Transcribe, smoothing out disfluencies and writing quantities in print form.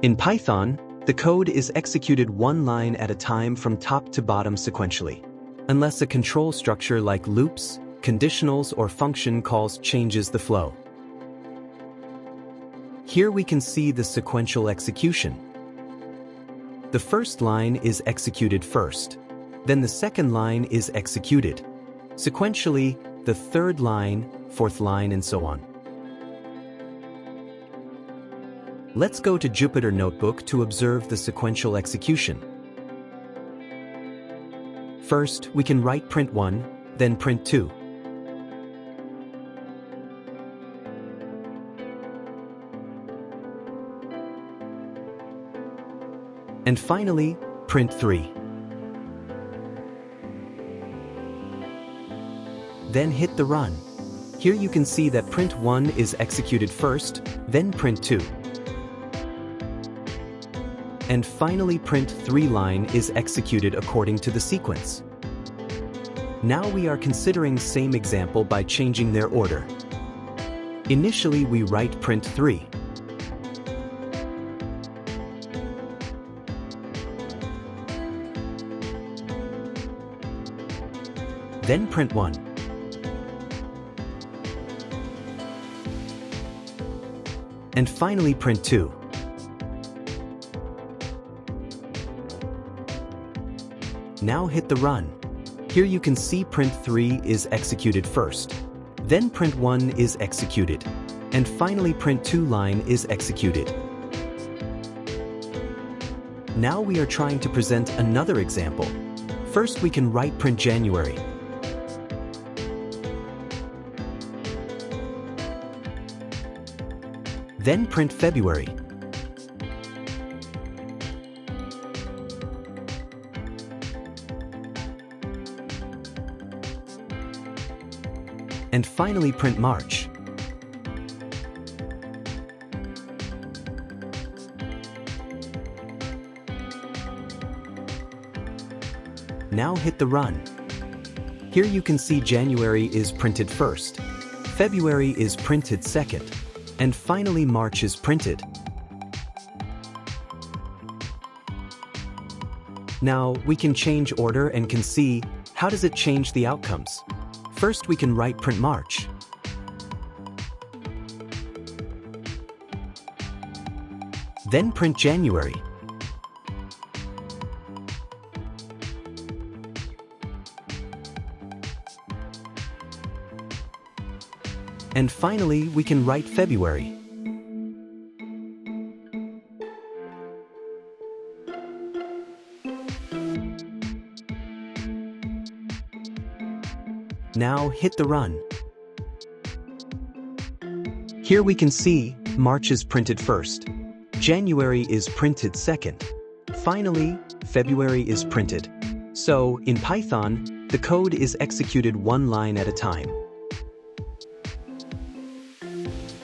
In Python, the code is executed one line at a time from top to bottom sequentially, unless a control structure like loops, conditionals, or function calls changes the flow. Here we can see the sequential execution. The first line is executed first, then the second line is executed. Sequentially, the third line, fourth line, and so on. Let's go to Jupyter Notebook to observe the sequential execution. First, we can write print1, then print2. And finally, print3. Then hit the run. Here you can see that print1 is executed first, then print2. And finally print3 line is executed according to the sequence. Now we are considering same example by changing their order. Initially we write print3. Then print1. And finally print2. Now hit the run. Here you can see print3 is executed first, then print1 is executed, and finally print2 line is executed. Now we are trying to present another example. First we can write print January. Then print February. And finally print March. Now hit the run. Here you can see January is printed first, February is printed second, and finally March is printed. Now we can change order and can see how does it change the outcomes. First we can write print March. Then print January. And finally, we can write February. Now hit the run. Here we can see March is printed first, January is printed second, finally February is printed. So in Python, the code is executed one line at a time.